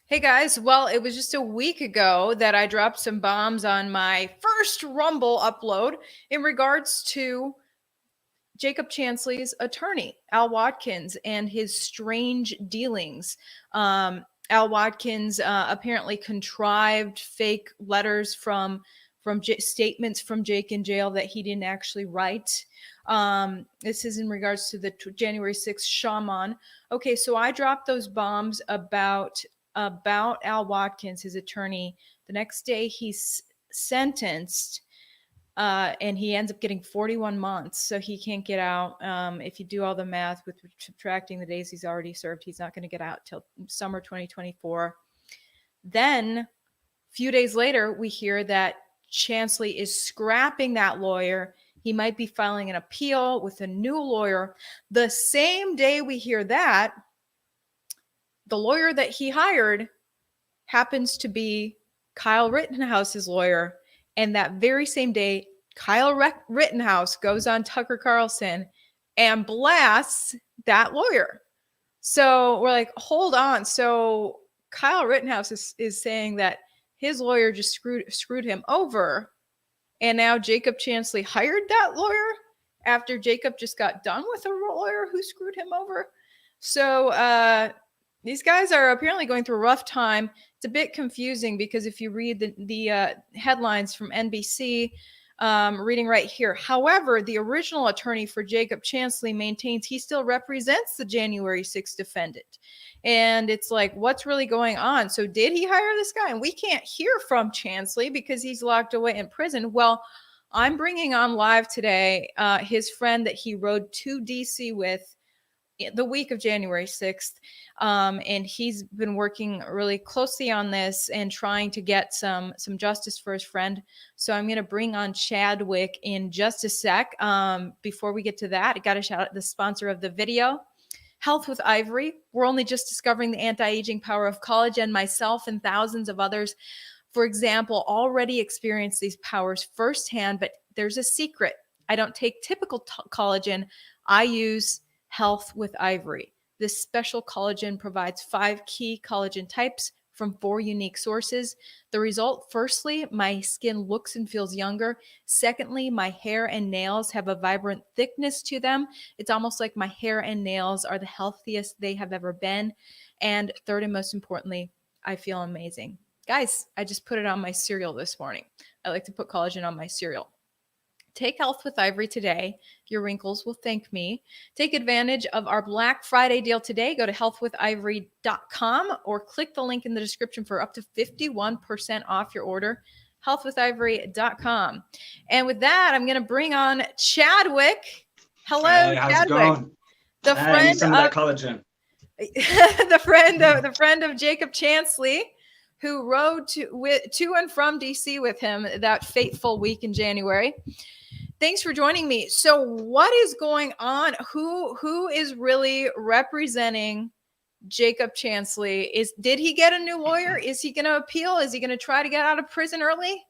Hey guys, well, it was just a week ago that I dropped some bombs on my first Rumble upload in regards to Jacob Chansley's attorney, Al Watkins, and his strange dealings. Al Watkins apparently contrived fake letters from statements from Jake in jail that he didn't actually write. This is in regards to the January 6th shaman. Okay, so I dropped those bombs about Al Watkins, his attorney. The next day, he's sentenced, and he ends up getting 41 months, so he can't get out. If you do all the math with subtracting the days he's already served, he's not going to get out till summer 2024. Then, a few days later, we hear that Chansley is scrapping that lawyer. He might be filing an appeal with a new lawyer. The same day we hear that, the lawyer that he hired happens to be Kyle Rittenhouse's lawyer. And that very same day, Kyle Rittenhouse goes on Tucker Carlson and blasts that lawyer. So we're like, hold on. So Kyle Rittenhouse is saying that his lawyer just screwed him over. And now Jacob Chansley hired that lawyer after Jacob just got done with a lawyer who screwed him over. So these guys are apparently going through a rough time. It's a bit confusing because if you read the headlines from NBC, reading right here. However, the original attorney for Jacob Chansley maintains he still represents the January 6th defendant. And it's like, what's really going on? So did he hire this guy? And we can't hear from Chansley because he's locked away in prison. Well, I'm bringing on live today his friend that he rode to DC with the week of January 6th. And he's been working really closely on this and trying to get some justice for his friend. So I'm going to bring on Chadwick in just a sec. Before we get to that, I got to shout out the sponsor of the video, Health with Ivory. We're only just discovering the anti-aging power of collagen. Myself and thousands of others, for example, already experience these powers firsthand, but there's a secret. I don't take typical collagen. I use Health with Ivory. This special collagen provides 5 key collagen types from 4 unique sources. The result, firstly, my skin looks and feels younger. Secondly, my hair and nails have a vibrant thickness to them. It's almost like my hair and nails are the healthiest they have ever been. And third and most importantly, I feel amazing. Guys, I just put it on my cereal this morning. I like to put collagen on my cereal. Take Health with Ivory today. Your wrinkles will thank me. Take advantage of our Black Friday deal today. Go to healthwithivory.com or click the link in the description for up to 51% off your order. Healthwithivory.com. And with that, I'm going to bring on Chadwick. Hello, hey, how's Chadwick. It going? The friend I need some of that collagen. the friend of Jacob Chansley, who rode to and from DC with him that fateful week in January. Thanks for joining me. So what is going on? Who is really representing Jacob Chansley? Did he get a new lawyer? Is he going to appeal? Is he going to try to get out of prison early?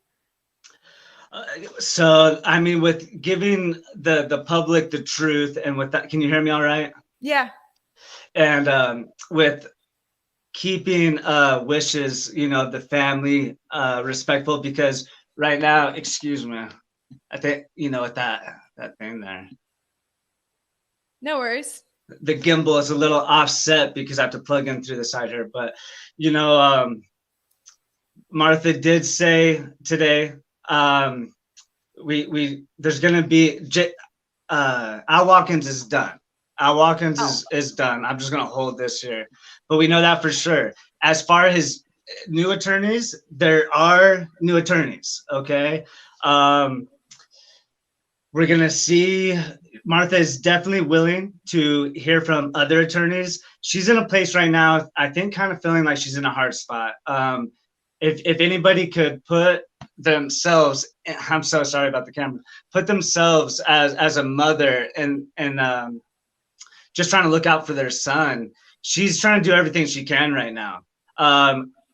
So, I mean, with giving the public the truth and with that, can you hear me all right? Yeah. And with keeping wishes, the family respectful, because right now, excuse me, I think, with that thing there. No worries. The gimbal is a little offset because I have to plug in through the side here. But, Martha did say today, there's going to be, Al Watkins is done. Al Watkins is done. I'm just going to hold this here. But we know that for sure. As far as new attorneys, there are new attorneys, okay? We're going to see Martha is definitely willing to hear from other attorneys. She's in a place right now, I think, kind of feeling like she's in a hard spot. If anybody could put themselves, I'm so sorry about the camera, put themselves as a mother and just trying to look out for their son. She's trying to do everything she can right now.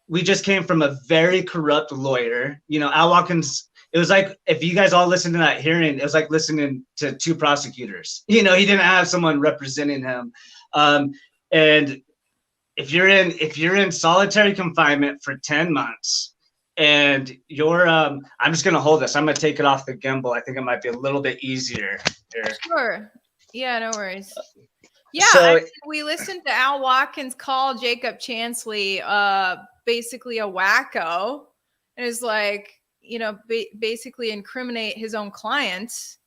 We just came from a very corrupt lawyer. Al Watkins, it was like, if you guys all listened to that hearing, it was like listening to 2 prosecutors. He didn't have someone representing him. And if you're in solitary confinement for 10 months and you're I'm just gonna hold this. I'm gonna take it off the gimbal. I think it might be a little bit easier here. Sure. Yeah, no worries. Yeah, So we listened to Al Watkins call Jacob Chansley basically a wacko, and is like, you know, basically incriminate his own clients.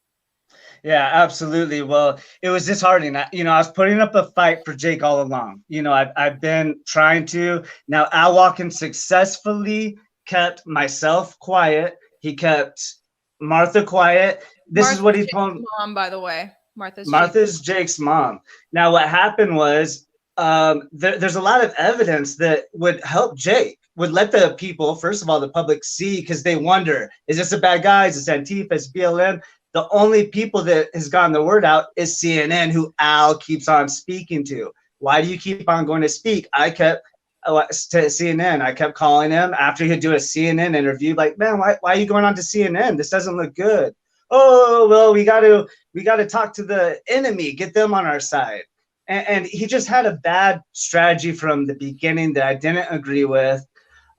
yeah, absolutely. Well, it was disheartening. I was putting up a fight for Jake all along. I've been trying to. Now, Al Watkins successfully kept myself quiet. He kept Martha quiet. This is what he told me. Mom, by the way. Martha's Jake's mom. Now, what happened was there's a lot of evidence that would help Jake, would let the people, first of all, the public see, because they wonder, is this a bad guy? Is this Antifa? Is BLM? The only people that has gotten the word out is CNN, who Al keeps on speaking to. Why do you keep on going to speak? I kept to CNN. I kept calling him after he'd do a CNN interview, like, man, why are you going on to CNN? This doesn't look good. Oh, well, we got to talk to the enemy, get them on our side. And he just had a bad strategy from the beginning that I didn't agree with.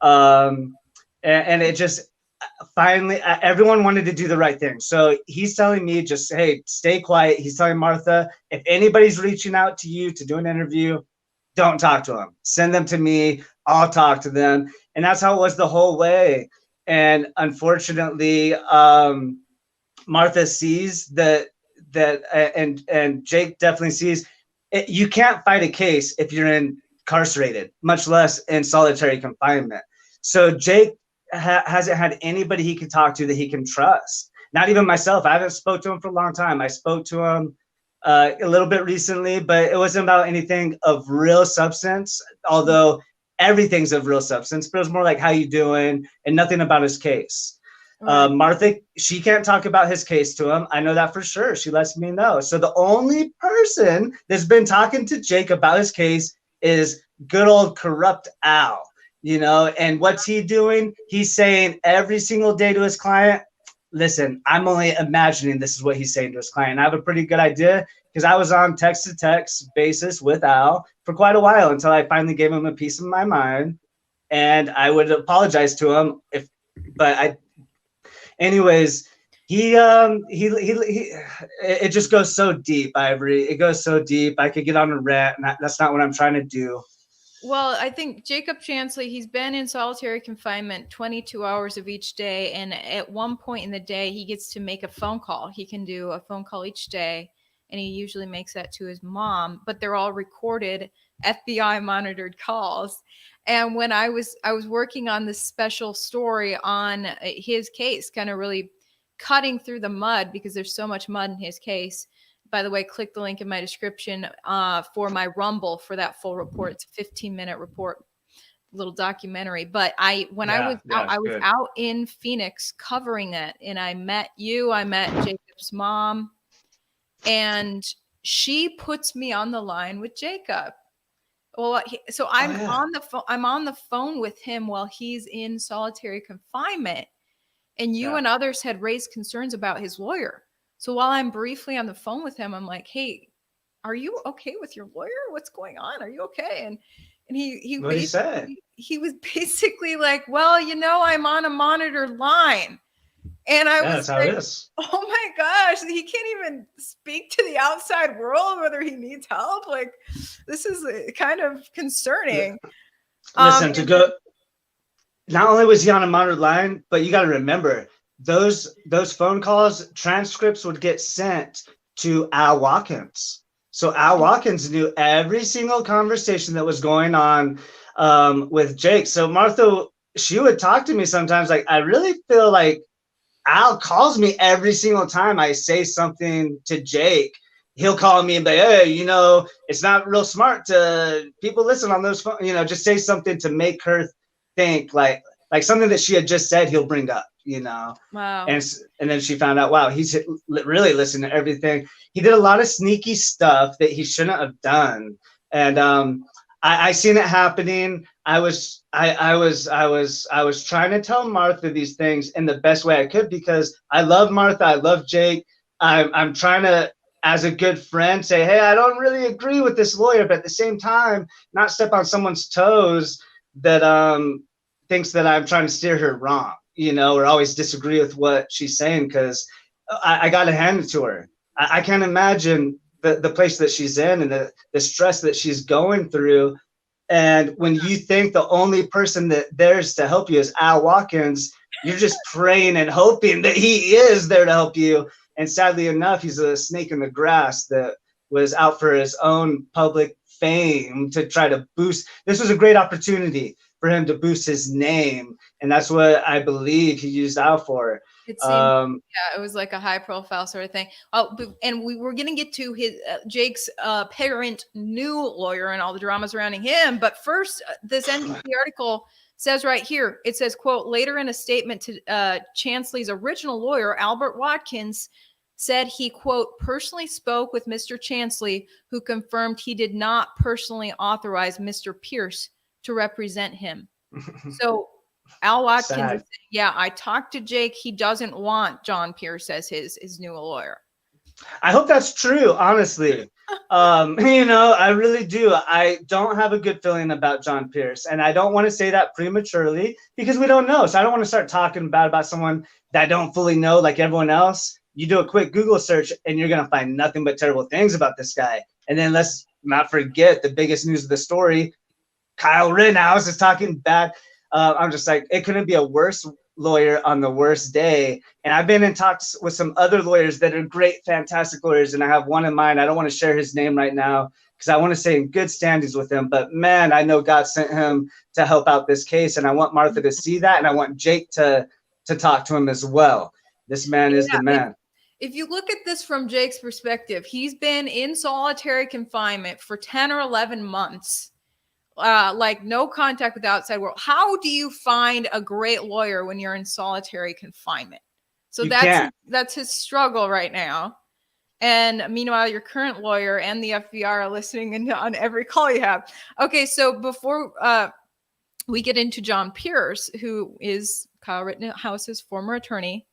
And it just finally, everyone wanted to do the right thing. So he's telling me just, hey, stay quiet. He's telling Martha, if anybody's reaching out to you to do an interview, don't talk to them. Send them to me. I'll talk to them. And that's how it was the whole way. And unfortunately, Martha sees that and Jake definitely sees it. You can't fight a case if you're incarcerated, much less in solitary confinement. So Jake hasn't had anybody he can talk to that he can trust. Not even myself. I haven't spoke to him for a long time. I spoke to him a little bit recently, but it wasn't about anything of real substance, although everything's of real substance, but it was more like, how you doing, and nothing about his case. Martha, she can't talk about his case to him. I know that for sure. She lets me know. So the only person that's been talking to Jake about his case is good old corrupt Al, and what's he doing? He's saying every single day to his client, listen, I'm only imagining this is what he's saying to his client. I have a pretty good idea because I was on text-to-text basis with Al for quite a while until I finally gave him a piece of my mind, and I would apologize to him anyways, it just goes so deep, Ivory. It goes so deep. I could get on a rant, and that's not what I'm trying to do. Well, I think Jacob Chansley, he's been in solitary confinement 22 hours of each day. And at one point in the day, he gets to make a phone call. He can do a phone call each day. And he usually makes that to his mom, but they're all recorded FBI monitored calls. And when I was working on this special story on his case, kind of really cutting through the mud, because there's so much mud in his case. By the way, click the link in my description for my Rumble for that full report. It's a 15-minute report, little documentary. But I was out in Phoenix covering that, and I met you. I met Jacob's mom, and she puts me on the line with Jacob. Well, so I'm on the phone. I'm on the phone with him while he's in solitary confinement, and you and others had raised concerns about his lawyer. So while I'm briefly on the phone with him, I'm like, "Hey, are you okay with your lawyer? What's going on? Are you okay?" And he was basically like, "Well, I'm on a monitored line." And I was like, oh my gosh, he can't even speak to the outside world whether he needs help. Like, this is kind of concerning. Listen, not only was he on a monitored line, but you got to remember, those phone calls, transcripts would get sent to Al Watkins. So Al Watkins knew every single conversation that was going on with Jake. So Martha, she would talk to me sometimes like, I really feel like Al calls me every single time I say something to Jake. He'll call me and be, hey, it's not real smart to people listen on those phones, just say something to make her think like something that she had just said he'll bring up, Wow. And then she found out, wow, he's really listening to everything. He did a lot of sneaky stuff that he shouldn't have done. And I seen it happening. I was trying to tell Martha these things in the best way I could, because I love Martha. I love Jake. I'm trying to as a good friend, say, hey, I don't really agree with this lawyer, but at the same time, not step on someone's toes that thinks that I'm trying to steer her wrong, you know, or always disagree with what she's saying, because I got to hand it to her. I can't imagine the place that she's in and the stress that she's going through. And when you think the only person that there's to help you is Al Watkins, you're just praying and hoping that he is there to help you. And sadly enough, he's a snake in the grass that was out for his own public fame to try to boost. This was a great opportunity for him to boost his name. And that's what I believe he used Al for. It seemed, yeah, it was like a high profile sort of thing. Oh, and we were going to get to his Jake's parent new lawyer and all the drama surrounding him. But first, this NBC article says right here, it says, quote, later in a statement to Chansley's original lawyer, Albert Watkins, said he, quote, personally spoke with Mr. Chansley, who confirmed he did not personally authorize Mr. Pierce to represent him. So Al Watkins is saying, yeah, I talked to Jake. He doesn't want John Pierce as his new lawyer. I hope that's true, honestly. You know, I really do. I don't have a good feeling about John Pierce, and I don't want to say that prematurely because we don't know. So I don't want to start talking bad about someone that I don't fully know like everyone else. You do a quick Google search and you're going to find nothing but terrible things about this guy. And then let's not forget the biggest news of the story. Kyle Rittenhouse is talking bad. I'm just like, it couldn't be a worse lawyer on the worst day. And I've been in talks with some other lawyers that are great, fantastic lawyers. And I have one in mind. I don't want to share his name right now because I want to stay in good standings with him. But man, I know God sent him to help out this case. And I want Martha to see that. And I want Jake to talk to him as well. This man is the man. If you look at this from Jake's perspective, he's been in solitary confinement for 10 or 11 months. Like no contact with the outside world. How do you find a great lawyer when you're in solitary confinement? So that's his struggle right now. And meanwhile, your current lawyer and the FBI are listening on every call you have. Okay, so before we get into John Pierce, who is Kyle Rittenhouse's former attorney,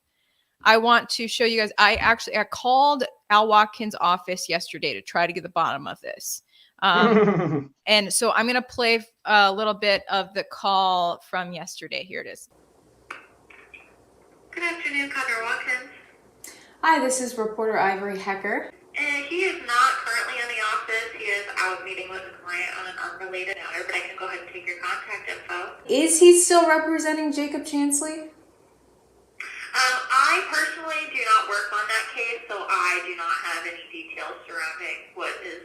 I want to show you guys. I called Al Watkins' office yesterday to try to get the bottom of this. And so I'm going to play a little bit of the call from yesterday. Here it is. Good afternoon, Connor Watkins. Hi, this is reporter Ivory Hecker. He is not currently in the office. He is out meeting with a client on an unrelated matter, but I can go ahead and take your contact info. Is he still representing Jacob Chansley? I personally do not work on that case, so I do not have any details surrounding what is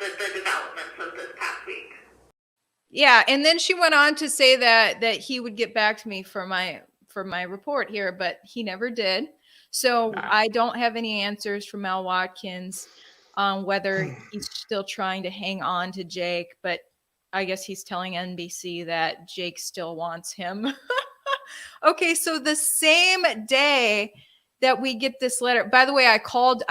the developments of this past week. Yeah, and then she went on to say that he would get back to me for my report here, but he never did. So I don't have any answers from Al Watkins on whether he's still trying to hang on to Jake, but I guess he's telling NBC that Jake still wants him. Okay, so the same day that we get this letter, by the way, I called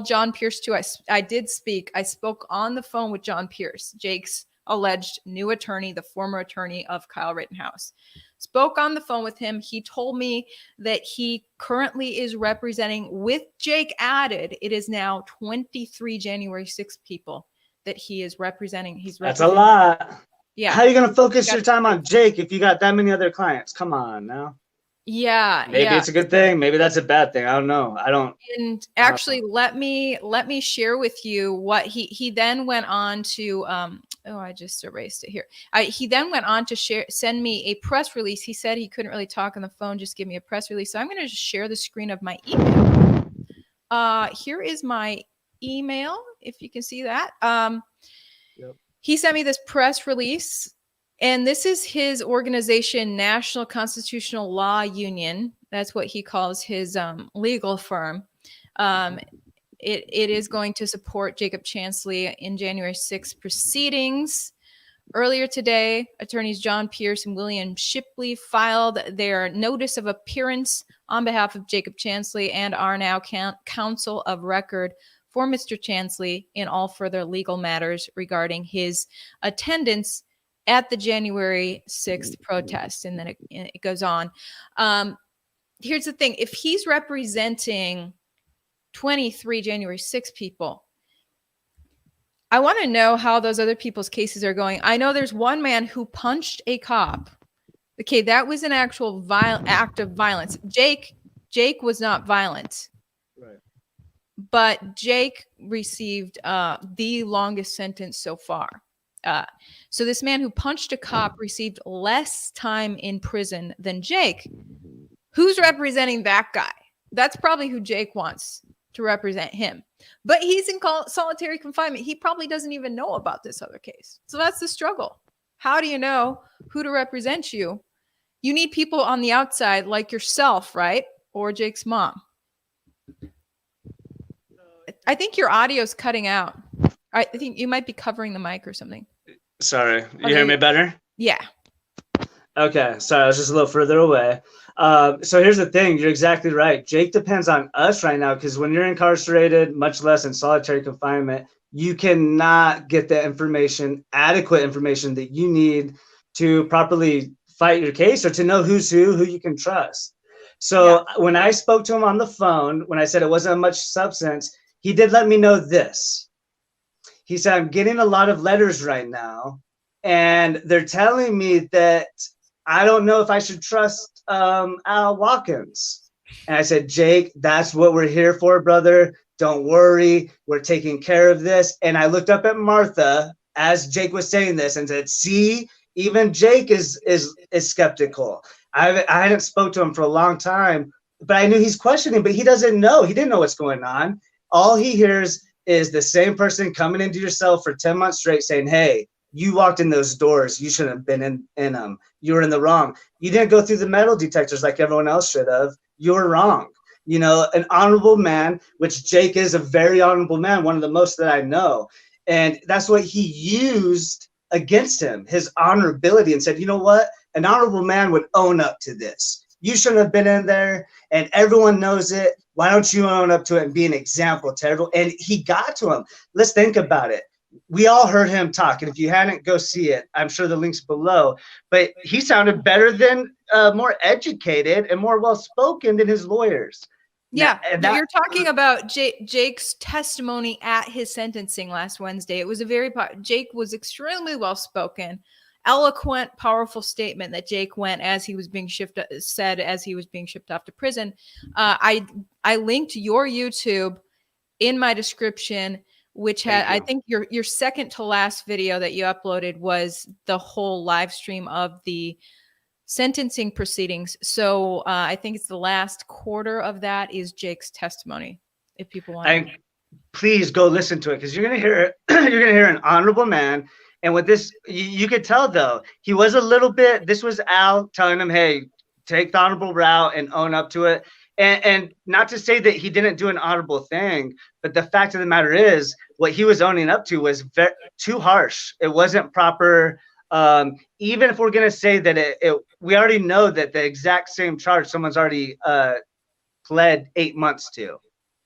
John Pierce too. I did speak. I spoke on the phone with John Pierce, Jake's alleged new attorney, the former attorney of Kyle Rittenhouse. Spoke on the phone with him. He told me that he currently is representing, with Jake added, it is now 23 January 6th people that he is representing. That's a lot. Yeah. How are you going to focus your time on Jake if you got that many other clients? Come on now. Yeah. Maybe it's a good thing. Maybe that's a bad thing. I don't know. And actually, let me share with you what he then went on to. I just erased it here. He then went on to send me a press release. He said he couldn't really talk on the phone. Just give me a press release. So I'm going to just share the screen of my email. Here is my email, if you can see that. Yep. He sent me this press release. And this is his organization, National Constitutional Law Union. That's what he calls his legal firm. It is going to support Jacob Chansley in January 6th proceedings. Earlier today, attorneys John Pierce and William Shipley filed their notice of appearance on behalf of Jacob Chansley and are now counsel of record for Mr. Chansley in all further legal matters regarding his attendance at the January 6th protest. And then it goes on. Here's the thing. If he's representing 23 January 6 people. I want to know how those other people's cases are going. I know there's one man who punched a cop. Okay, that was an actual act of violence. Jake was not violent. Right. But Jake received the longest sentence so far. So this man who punched a cop received less time in prison than Jake. Who's representing that guy? That's probably who Jake wants to represent him. But he's in solitary confinement. He probably doesn't even know about this other case. So that's the struggle. How do you know who to represent you? You need people on the outside like yourself, right? Or Jake's mom. I think your audio's cutting out. I think you might be covering the mic or something. Sorry, you hear me better? Yeah. Okay, sorry, I was just a little further away. So here's the thing, you're exactly right. Jake depends on us right now, because when you're incarcerated, much less in solitary confinement, you cannot get the information, adequate information that you need to properly fight your case or to know who's who you can trust. So when I spoke to him on the phone, when I said it wasn't much substance, he did let me know this. He said, I'm getting a lot of letters right now, and they're telling me that I don't know if I should trust Al Watkins. And I said, Jake, that's what we're here for, brother. Don't worry. We're taking care of this. And I looked up at Martha as Jake was saying this and said, see, even Jake is skeptical. I hadn't spoke to him for a long time, but I knew he's questioning, but he doesn't know. He didn't know what's going on. All he hears is the same person coming into your cell for 10 months straight saying, hey, you walked in those doors. You shouldn't have been in them. You were in the wrong. You didn't go through the metal detectors like everyone else should have. You were wrong. You know, an honorable man, which Jake is a very honorable man, one of the most that I know. And that's what he used against him, his honorability, and said, you know what? An honorable man would own up to this. You shouldn't have been in there, and everyone knows it. Why don't you own up to it and be an example to everyone? And he got to him. Let's think about it. We all heard him talk, and if you hadn't, go see it. I'm sure the link's below. But he sounded better than, more educated and more well-spoken than his lawyers. Yeah, you're talking about Jake's testimony at his sentencing last Wednesday. It was Jake was extremely well-spoken, eloquent, powerful statement that Jake went as he was being shipped off to prison. I linked your YouTube in my description, which had, I think your second to last video that you uploaded was the whole live stream of the sentencing proceedings. So I think it's the last quarter of that is Jake's testimony. If people want, please go listen to it, because you're gonna hear an honorable man. And with this, you could tell though he was a little bit. This was Al telling him, "Hey, take the honorable route and own up to it." And not to say that he didn't do an honorable thing, but the fact of the matter is, what he was owning up to was too harsh. It wasn't proper. Even if we're gonna say that we already know that the exact same charge someone's already pled 8 months to,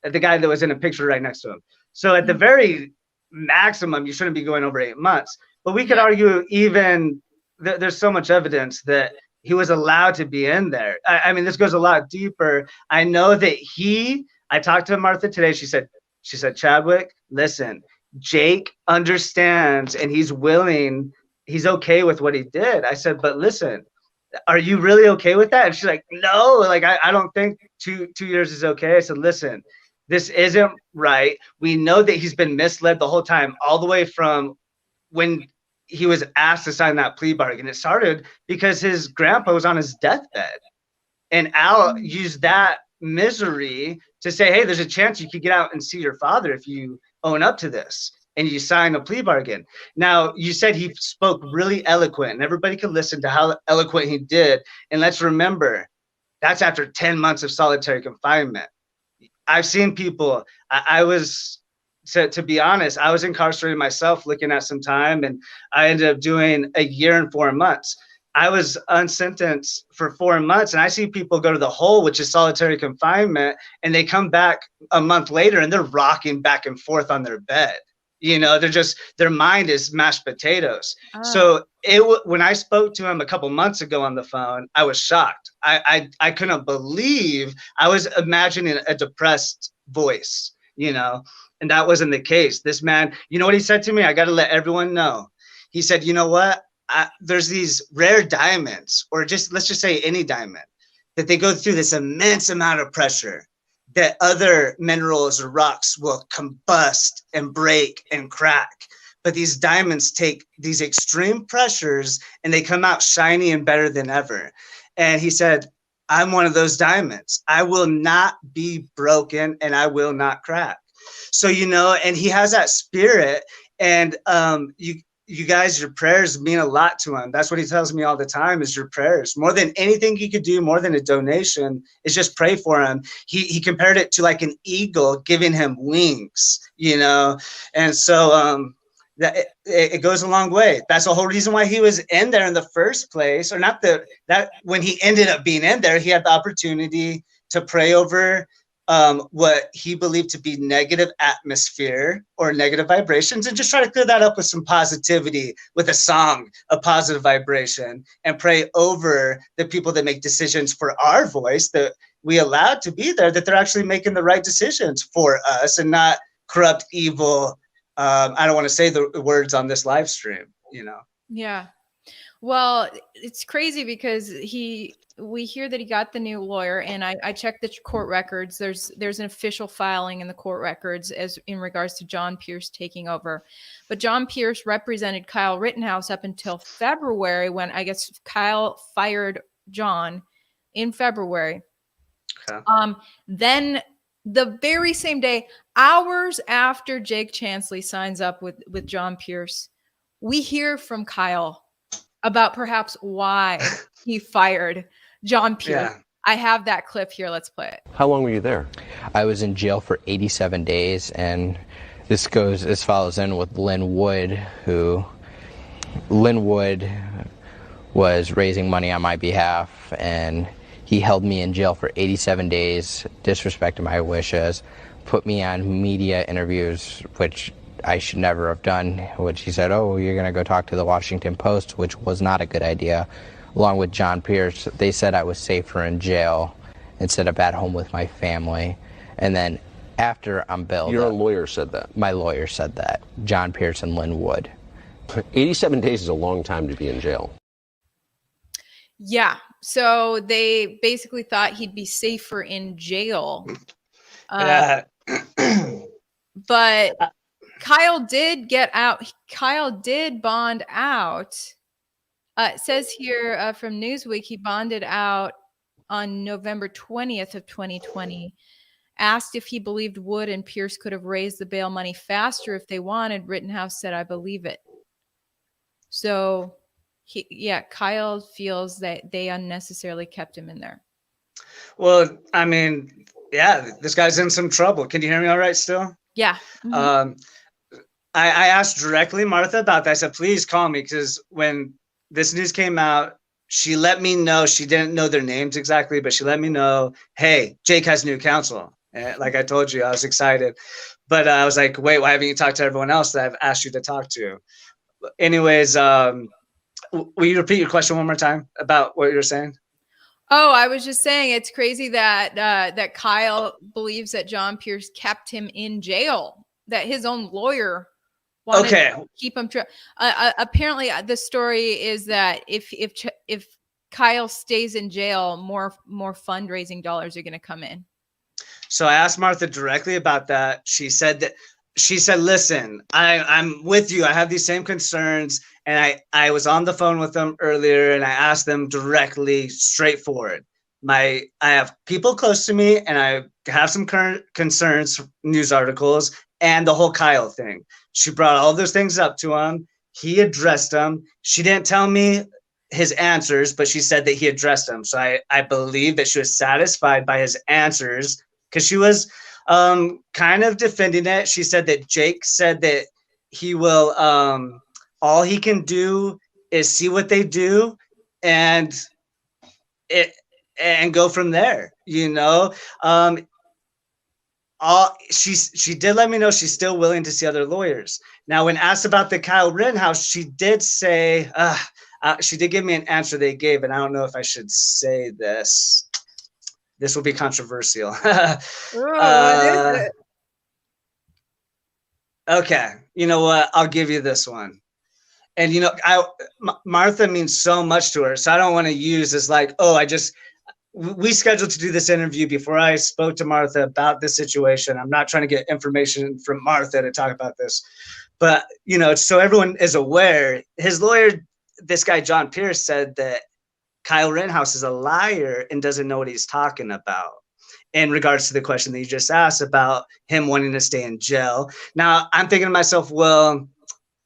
the guy that was in a picture right next to him. So at the very maximum, you shouldn't be going over 8 months. But we could argue even there's so much evidence that he was allowed to be in there. I mean, this goes a lot deeper. I know that I talked to Martha today. She said, Chadwick, listen, Jake understands and he's willing. He's okay with what he did. I said, but listen, are you really okay with that? And she's like, no, like, I don't think two years is okay. I said, listen, this isn't right. We know that he's been misled the whole time, all the way from when he was asked to sign that plea bargain. It started because his grandpa was on his deathbed, and Al used that misery to say, hey, there's a chance you could get out and see your father if you own up to this. And you sign a plea bargain. Now, you said he spoke really eloquent, and everybody could listen to how eloquent he did. And let's remember, that's after 10 months of solitary confinement. I've seen people, to be honest, I was incarcerated myself looking at some time, and I ended up doing 1 year and 4 months. I was unsentenced for 4 months, and I see people go to the hole, which is solitary confinement, and they come back a month later and they're rocking back and forth on their bed. You know, their mind is mashed potatoes. So when I spoke to him a couple months ago on the phone, I was shocked. I couldn't believe. I was imagining a depressed voice, and that wasn't the case. This man, you know what he said to me? I got to let everyone know. He said, you know what? There's these rare diamonds, or let's just say any diamond, that they go through this immense amount of pressure that other minerals or rocks will combust and break and crack. But these diamonds take these extreme pressures and they come out shiny and better than ever. And he said, I'm one of those diamonds. I will not be broken and I will not crack. So, and he has that spirit, and you guys, your prayers mean a lot to him. That's what he tells me all the time, is your prayers. More than anything you could do, more than a donation, is just pray for him. He compared it to like an eagle giving him wings, and so that it goes a long way. That's the whole reason why he was in there in the first place, or not that when he ended up being in there, he had the opportunity to pray over what he believed to be negative atmosphere or negative vibrations, and just try to clear that up with some positivity, with a song, a positive vibration, and pray over the people that make decisions for our voice, that we allowed to be there, that they're actually making the right decisions for us and not corrupt, evil. I don't want to say the words on this live stream, Yeah. Well, it's crazy because we hear that he got the new lawyer, and I checked the court records. There's an official filing in the court records as in regards to John Pierce taking over. But John Pierce represented Kyle Rittenhouse up until February, when I guess Kyle fired John in February. Okay. Then the very same day, hours after Jake Chansley signs up with John Pierce, we hear from Kyle about perhaps why he fired John Pierce. Yeah. I have that clip here. Let's play it. How long were you there? I was in jail for 87 days, and this follows in with Lynn Wood, Lynn Wood was raising money on my behalf, and he held me in jail for 87 days, disrespected my wishes, put me on media interviews, which I should never have done, which he said, oh, you're going to go talk to the Washington Post, which was not a good idea. Along with John Pierce, they said I was safer in jail instead of at home with my family. And then after I'm bailed, your lawyer said that? My lawyer said that, John Pierce and Lynn Wood. 87 days is a long time to be in jail. Yeah, so they basically thought he'd be safer in jail. But Kyle did get out. Kyle did bond out. It says here from Newsweek, he bonded out on November 20th of 2020. Asked if he believed Wood and Pierce could have raised the bail money faster if they wanted, Rittenhouse said, I believe it. So, Kyle feels that they unnecessarily kept him in there. Well, I mean, yeah, this guy's in some trouble. Can you hear me all right still? Yeah. Mm-hmm. I asked directly Martha about that. I said, please call me, because when this news came out, she let me know. She didn't know their names exactly, but she let me know, hey, Jake has new counsel. And like I told you, I was excited. But I was like, wait, why haven't you talked to everyone else that I've asked you to talk to? Anyways, will you repeat your question one more time about what you're saying? Oh, I was just saying it's crazy that that Kyle believes that John Pierce kept him in jail, that his own lawyer wanted to keep him. Apparently, the story is that if Kyle stays in jail, more fundraising dollars are going to come in. So I asked Martha directly about that. She said, listen, I'm with you. I have these same concerns. And I was on the phone with them earlier, and I asked them directly, straightforward. I have people close to me, and I have some current concerns, news articles, and the whole Kyle thing. She brought all those things up to him. He addressed them. She didn't tell me his answers, but she said that he addressed them. So I believe that she was satisfied by his answers, because she was kind of defending it. She said that Jake said that he will all he can do is see what they do and go from there, you know. She did let me know she's still willing to see other lawyers. Now, when asked about the Kyle Rittenhouse, she did say, she did give me an answer they gave, and I don't know if I should say this. This will be controversial. What is it? Okay, you know what? I'll give you this one. And Martha means so much to her, so I don't want to use this like, oh, we scheduled to do this interview before I spoke to Martha about this situation. I'm not trying to get information from Martha to talk about this, but so everyone is aware. His lawyer, this guy John Pierce, said that Kyle Rittenhouse is a liar and doesn't know what he's talking about in regards to the question that you just asked about him wanting to stay in jail. Now, I'm thinking to myself, well,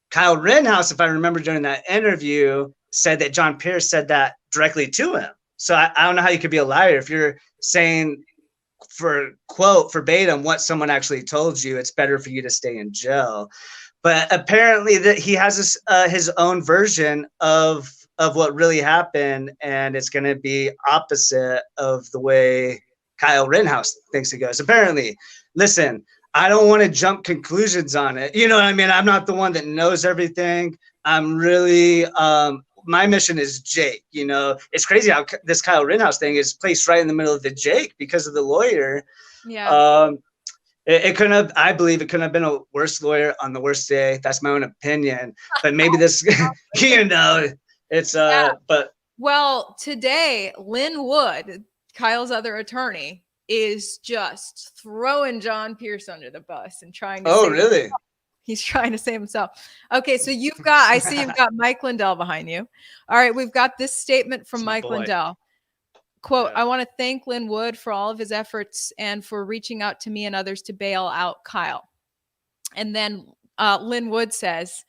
Kyle Rittenhouse, if I remember during that interview, said that John Pierce said that directly to him. So I don't know how you could be a liar if you're saying, for quote verbatim, what someone actually told you. It's better for you to stay in jail. But apparently that he has his own version of what really happened, and it's going to be opposite of the way Kyle Rittenhouse thinks it goes. Apparently, listen, I don't want to jump conclusions on it. You know what I mean? I'm not the one that knows everything. I'm really, my mission is Jake. It's crazy how this Kyle Rittenhouse thing is placed right in the middle of the Jake because of the lawyer. Yeah. It couldn't have, I believe it couldn't have been a worse lawyer on the worst day. That's my own opinion. But maybe this, it's, Yeah. but. Well, today, Lynn Wood, Kyle's other attorney, is just throwing John Pierce under the bus and trying to Oh, really? Himself. He's trying to save himself. Okay, so I see you've got Mike Lindell behind you. All right, we've got this statement from Mike Lindell. Quote, I want to thank Lynn Wood for all of his efforts and for reaching out to me and others to bail out Kyle. And then Lynn Wood says,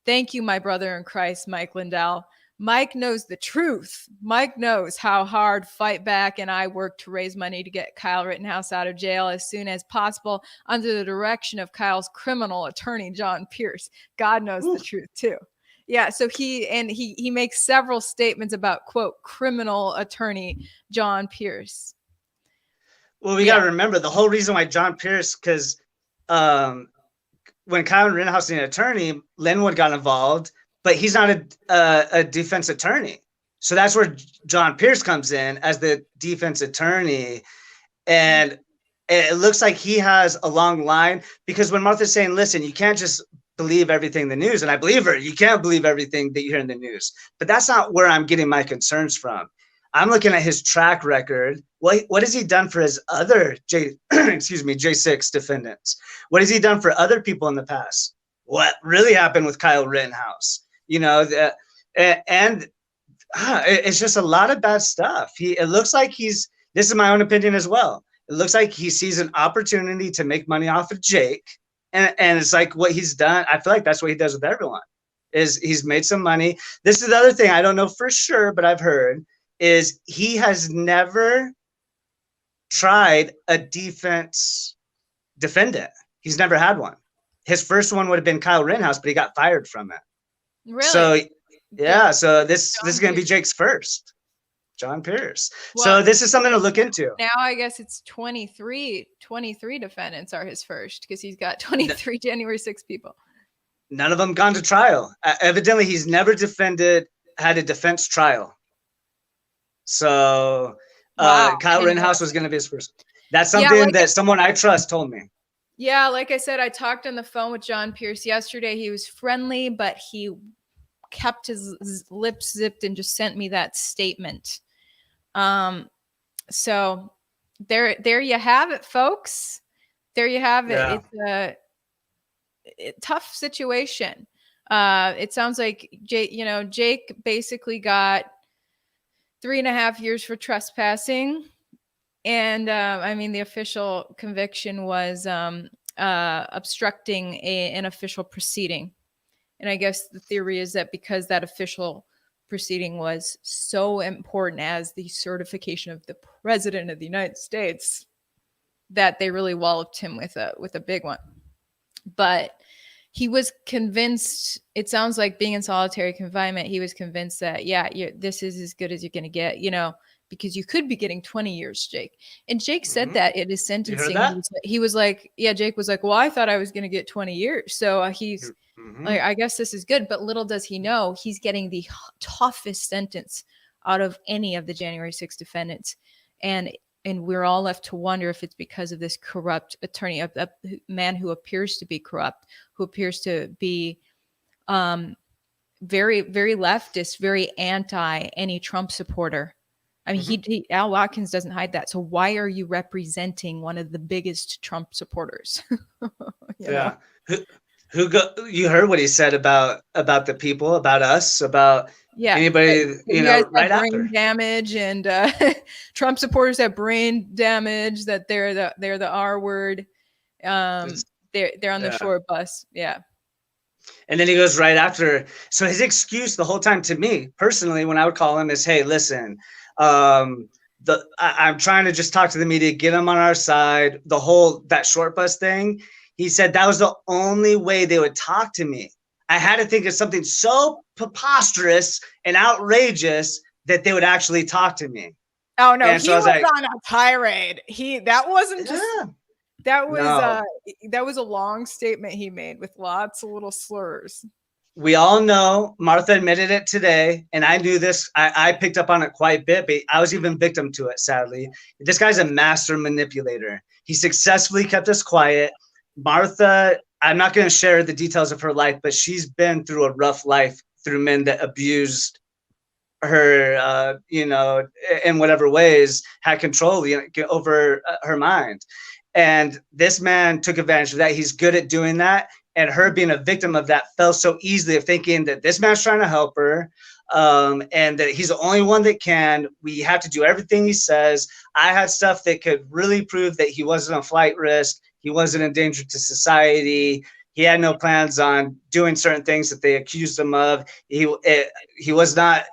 thank you, my brother in Christ, Mike Lindell. Mike knows the truth. Mike knows how hard Fight Back and I worked to raise money to get Kyle Rittenhouse out of jail as soon as possible under the direction of Kyle's criminal attorney, John Pierce. God knows the truth too. Yeah, so he makes several statements about, quote, criminal attorney John Pierce. Well, we got to remember the whole reason why John Pierce, because when Kyle Rittenhouse is an attorney, Linwood got involved, but he's not a defense attorney. So that's where John Pierce comes in as the defense attorney. And it looks like he has a long line, because when Martha's saying, listen, you can't just believe everything in the news. And I believe her. You can't believe everything that you hear in the news. But that's not where I'm getting my concerns from. I'm looking at his track record. What has he done for his other J6 defendants? What has he done for other people in the past? What really happened with Kyle Rittenhouse? It's just a lot of bad stuff. It looks like this is my own opinion as well. It looks like he sees an opportunity to make money off of Jake. And it's like what he's done. I feel like that's what he does with everyone, is he's made some money. This is the other thing I don't know for sure, but I've heard is he has never tried a defense defendant. He's never had one. His first one would have been Kyle Rittenhouse, but he got fired from it. Really? So yeah, so this is going to be Jake's first. John Pierce. Well, so this is something to look into. Now I guess it's 23 defendants are his first, because he's got 23 January 6 people. None of them gone to trial. Evidently, he's never had a defense trial. So Kyle Rittenhouse was going to be his first. That's something that someone I trust told me. Yeah, like I said, I talked on the phone with John Pierce yesterday. He was friendly, but he kept his lips zipped and just sent me that statement. So there you have it, folks. There you have it. Yeah. It's a tough situation. It sounds like Jake basically got 3.5 years for trespassing. And the official conviction was obstructing an official proceeding. And I guess the theory is that because that official proceeding was so important as the certification of the president of the United States, that they really walloped him with a big one. But he was convinced, it sounds like being in solitary confinement, he was convinced that, this is as good as you're going to get, because you could be getting 20 years, Jake. And Jake said that in his sentencing. He was like, Jake was like, well, I thought I was going to get 20 years. So he's like, I guess this is good. But little does he know, he's getting the toughest sentence out of any of the January 6 defendants. And and we're all left to wonder if it's because of this corrupt attorney, a man who appears to be corrupt, who appears to be very, very leftist, very anti any Trump supporter. I mean, Al Watkins doesn't hide that. So why are you representing one of the biggest Trump supporters? You know? You heard what he said about the people, about us, about anybody, you guys right have brain after damage, and Trump supporters have brain damage, that they're the R word. They're on the short bus. Yeah. And then he goes right after. So his excuse the whole time to me personally, when I would call him, is, hey, listen, I'm trying to just talk to the media, get them on our side. That short bus thing. He said that was the only way they would talk to me. I had to think of something so preposterous and outrageous that they would actually talk to me. Oh no, and he was like, on a tirade. That wasn't just that was a long statement he made with lots of little slurs. We all know, Martha admitted it today, and I knew this. I picked up on it quite a bit, but I was even victim to it, sadly. This guy's a master manipulator. He successfully kept us quiet. Martha, I'm not going to share the details of her life, but she's been through a rough life through men that abused her, in whatever ways, had control over her mind. And this man took advantage of that. He's good at doing that. And her being a victim of that fell so easily, of thinking that this man's trying to help her, and that he's the only one that can. We have to do everything he says. I had stuff that could really prove that he wasn't a flight risk. He wasn't a danger to society. He had no plans on doing certain things that they accused him of. He was not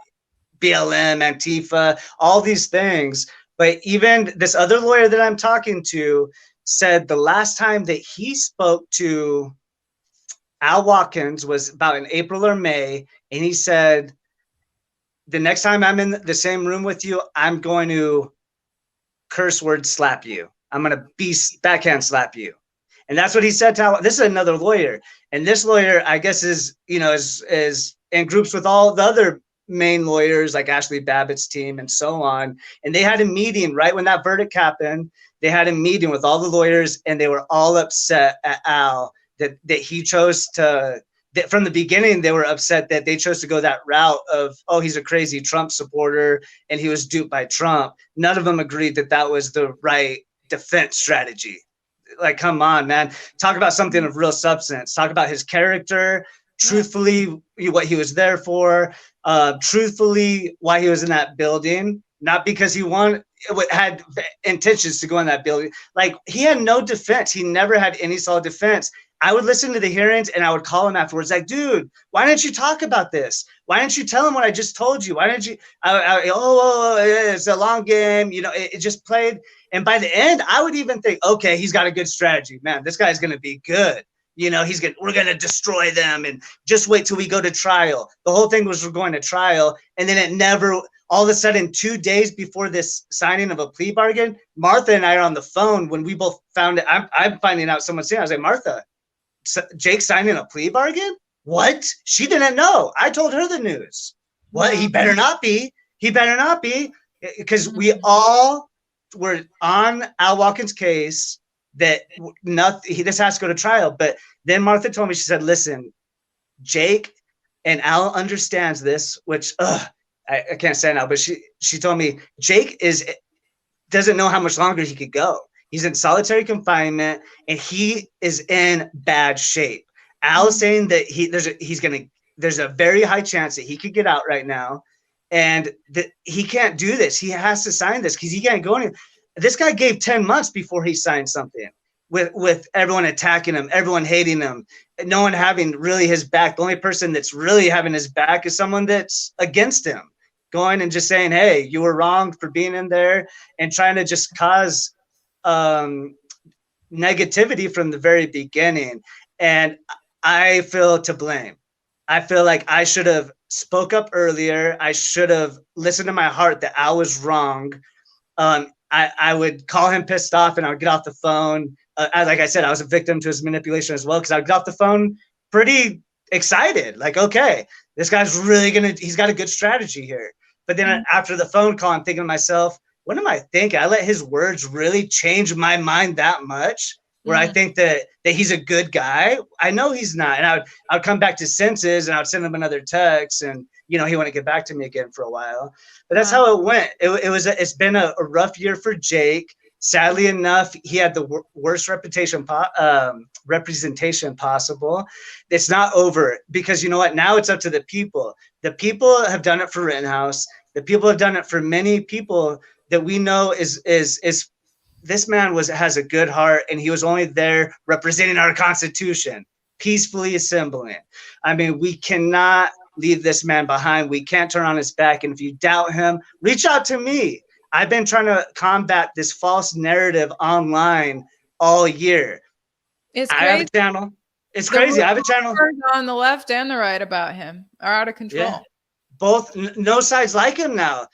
BLM, Antifa, all these things. But even this other lawyer that I'm talking to said the last time that he spoke to Al Watkins was about in April or May, and he said, the next time I'm in the same room with you, I'm going to curse word slap you. I'm going to backhand slap you. And that's what he said to Al. This is another lawyer. And this lawyer, I guess, is in groups with all the other main lawyers, like Ashley Babbitt's team and so on. And they had a meeting right when that verdict happened. They had a meeting with all the lawyers, and they were all upset at Al that he chose to, that from the beginning, they were upset that they chose to go that route of, oh, he's a crazy Trump supporter and he was duped by Trump. None of them agreed that that was the right defense strategy. Like, come on, man. Talk about something of real substance. Talk about his character, truthfully, what he was there for, truthfully, why he was in that building, not because he had intentions to go in that building. Like, he had no defense. He never had any solid defense. I would listen to the hearings and I would call him afterwards, like, dude, why didn't you talk about this? Why didn't you tell him what I just told you? Why didn't you? It's a long game. It just played. And by the end, I would even think, okay, he's got a good strategy. Man, this guy's going to be good. We're going to destroy them, and just wait till we go to trial. The whole thing was we're going to trial. And then it never, all of a sudden, 2 days before this signing of a plea bargain, Martha and I are on the phone when we both found it. I'm finding out someone's saying, I was like, Martha, Jake signing a plea bargain? What? She didn't know. I told her the news. What? He better not be. He better not be. Because we all were on Al Watkins' case that this has to go to trial. But then Martha told me, she said, listen, Jake and Al understands this, which I can't say now, but she told me Jake doesn't know how much longer he could go. He's in solitary confinement and he is in bad shape. Al is saying that there's a very high chance that he could get out right now, and that he can't do this. He has to sign this because he can't go anywhere. This guy gave 10 months before he signed something with everyone attacking him, everyone hating him, no one having really his back. The only person that's really having his back is someone that's against him, going and just saying, hey, you were wrong for being in there, and trying to just cause negativity from the very beginning. And I feel to blame. I feel like I should have spoke up earlier. I should have listened to my heart that I was wrong. I would call him pissed off, and I would get off the phone. Like I said, I was a victim to his manipulation as well, because I would get off the phone pretty excited. Like, okay, this guy's really he's got a good strategy here. But then after the phone call, I'm thinking to myself, what am I thinking? I let his words really change my mind that much, where I think that he's a good guy. I know he's not. And I would come back to senses, and I would send him another text, and, you know, he wouldn't get back to me again for a while. But that's how it went. It's been a rough year for Jake. Sadly enough, he had the worst representation possible. It's not over, because you know what? Now it's up to the people. The people have done it for Rittenhouse. The people have done it for many people that we know is this man has a good heart, and he was only there representing our Constitution, peacefully assembling. I mean, we cannot leave this man behind. We can't turn on his back. And if you doubt him, reach out to me. I've been trying to combat this false narrative online all year. It's I crazy. have a channel. It's crazy. I have a channel on the left and the right about him are out of control. Yeah. Both, no sides like him now.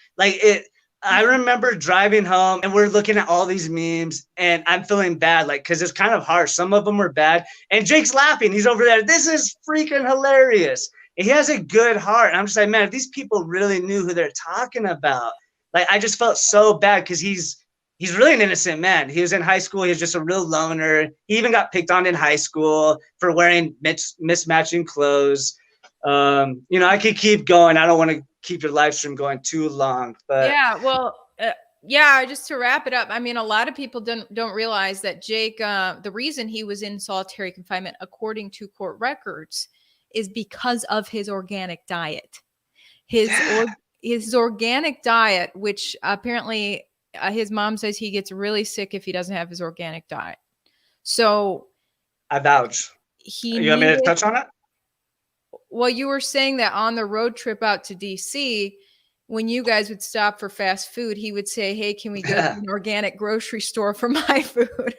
I remember driving home, and we're looking at all these memes, and I'm feeling bad, because it's kind of harsh. Some of them were bad, and Jake's laughing. He's over there. This is freaking hilarious. And he has a good heart. And I'm just like, man, if these people really knew who they're talking about. I just felt so bad, because he's really an innocent man. He was in high school. He was just a real loner. He even got picked on in high school for wearing mismatching clothes. I could keep going. I don't want to keep your live stream going too long, but just to wrap it up, I mean, a lot of people don't realize that Jake, the reason he was in solitary confinement, according to court records, is because of his organic diet. His organic diet, which apparently his mom says he gets really sick if he doesn't have his organic diet. So I vouch. You want me to touch on it? Well, you were saying that on the road trip out to DC, when you guys would stop for fast food, he would say, hey, can we go to an organic grocery store for my food?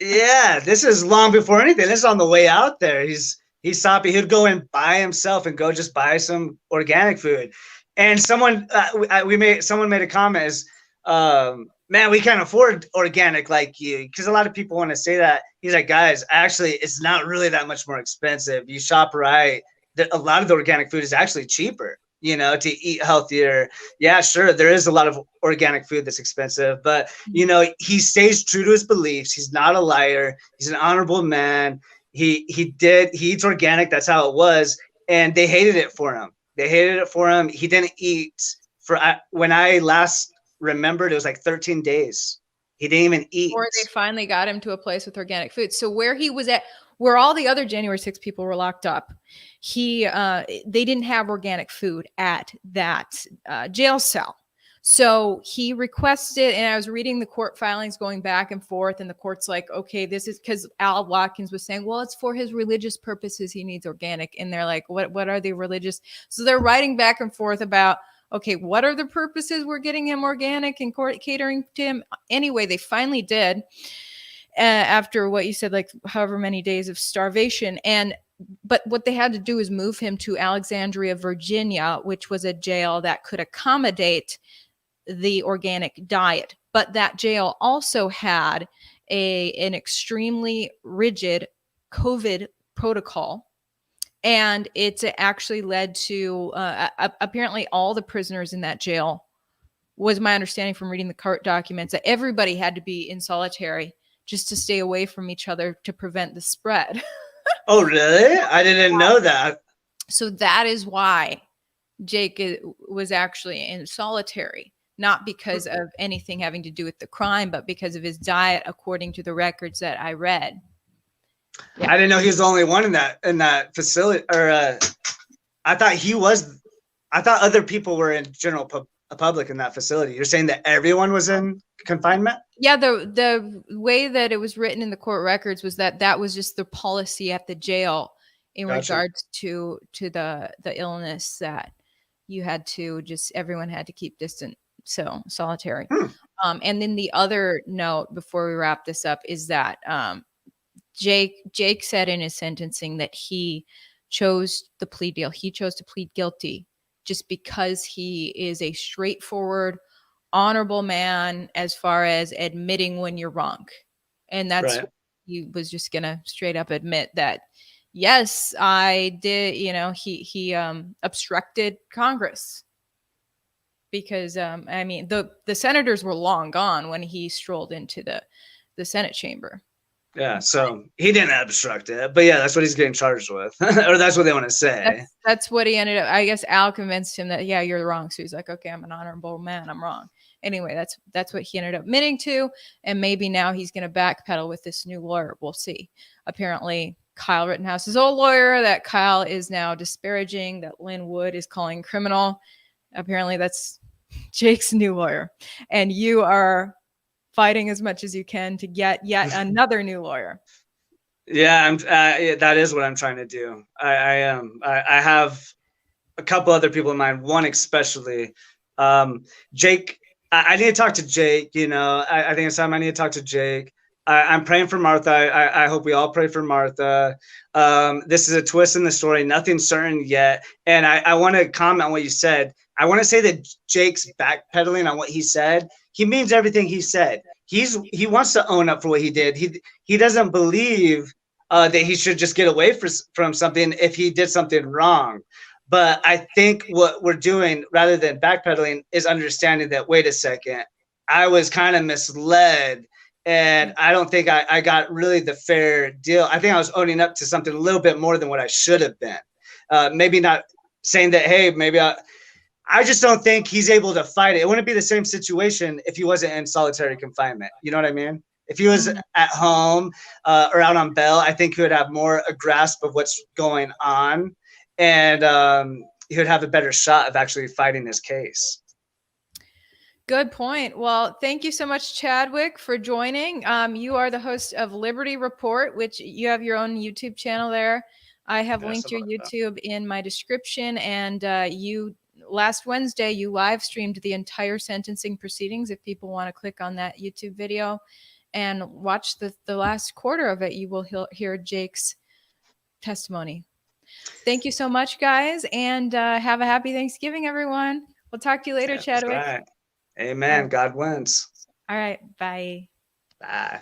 Yeah, this is long before anything. This is on the way out there. He's soppy. He'd go in by himself and go just buy some organic food. And someone made a comment is, man, we can't afford organic like you, because a lot of people want to say that. He's like, guys, actually, it's not really that much more expensive. You shop right. A lot of the organic food is actually cheaper, to eat healthier. Yeah, sure. There is a lot of organic food that's expensive, but he stays true to his beliefs. He's not a liar. He's an honorable man. He eats organic. That's how it was. And they hated it for him. He didn't eat when I last remembered, it was like 13 days. He didn't even eat. Or they finally got him to a place with organic food. So where he was at, where all the other January 6 people were locked up, they didn't have organic food at that jail cell. So he requested, and I was reading the court filings going back and forth, and the court's like, okay, this is because Al Watkins was saying, well, it's for his religious purposes. He needs organic. And they're like, what are the religious? So they're writing back and forth about, okay, what are the purposes we're getting him organic and catering to him? Anyway, they finally did. After what you said, like however many days of starvation. But what they had to do is move him to Alexandria, Virginia, which was a jail that could accommodate the organic diet. But that jail also had an extremely rigid COVID protocol. And it's actually led to apparently all the prisoners in that jail, was my understanding from reading the court documents, that everybody had to be in solitary just to stay away from each other to prevent the spread. Oh, really? I didn't know that. So that is why Jake was actually in solitary, not because of anything having to do with the crime, but because of his diet, according to the records that I read. Yeah. I didn't know he was the only one in that facility. Or I thought other people were in general public in that facility. You're saying that everyone was in confinement? Yeah, the way that it was written in the court records was that was just the policy at the jail in regards to the illness, that you had to everyone had to keep distant, so solitary. And then the other note before we wrap this up is that Jake said in his sentencing that he chose the plea deal. He chose to plead guilty just because he is a straightforward, honorable man as far as admitting when you're wrong. And that's right. He was just going to straight up admit that, yes, I did, he obstructed Congress because I mean the senators were long gone when he strolled into the Senate chamber. Yeah, so he didn't obstruct it, but yeah, that's what he's getting charged with, or that's what they want to say. That's what he ended up. I guess Al convinced him that, yeah, you're wrong. So he's like, okay, I'm an honorable man. I'm wrong. Anyway, that's what he ended up admitting to, and maybe now he's going to backpedal with this new lawyer. We'll see. Apparently, Kyle Rittenhouse's old lawyer that Kyle is now disparaging, that Lynn Wood is calling criminal. Apparently, that's Jake's new lawyer, and you are fighting as much as you can to get yet another new lawyer. Yeah, that is what I'm trying to do. I am. I have a couple other people in mind. One especially, Jake. I need to talk to Jake. You know, I think it's time I need to talk to Jake. I'm praying for Martha. I hope we all pray for Martha. This is a twist in the story. Nothing's certain yet. And I want to comment on what you said. I want to say that Jake's backpedaling on what he said. He means everything he said. He wants to own up for what he did. He doesn't believe that he should just get away from something if he did something wrong. But I think what we're doing, rather than backpedaling, is understanding that, wait a second, I was kind of misled. And I don't think I got really the fair deal. I think I was owning up to something a little bit more than what I should have been. Maybe not saying that, hey, maybe I just don't think he's able to fight it. It wouldn't be the same situation if he wasn't in solitary confinement. You know what I mean? If he was at home or out on bail, I think he would have more a grasp of what's going on, and he would have a better shot of actually fighting his case. Good point. Well, thank you so much, Chadwick, for joining. You are the host of Liberty Report, which you have your own YouTube channel there. I have linked your YouTube in my description, and last Wednesday, you live streamed the entire sentencing proceedings. If people want to click on that YouTube video and watch the last quarter of it, you will hear Jake's testimony. Thank you so much, guys, and have a happy Thanksgiving, everyone. We'll talk to you later, Chadwick. Right. Amen. God wins. All right. Bye. Bye.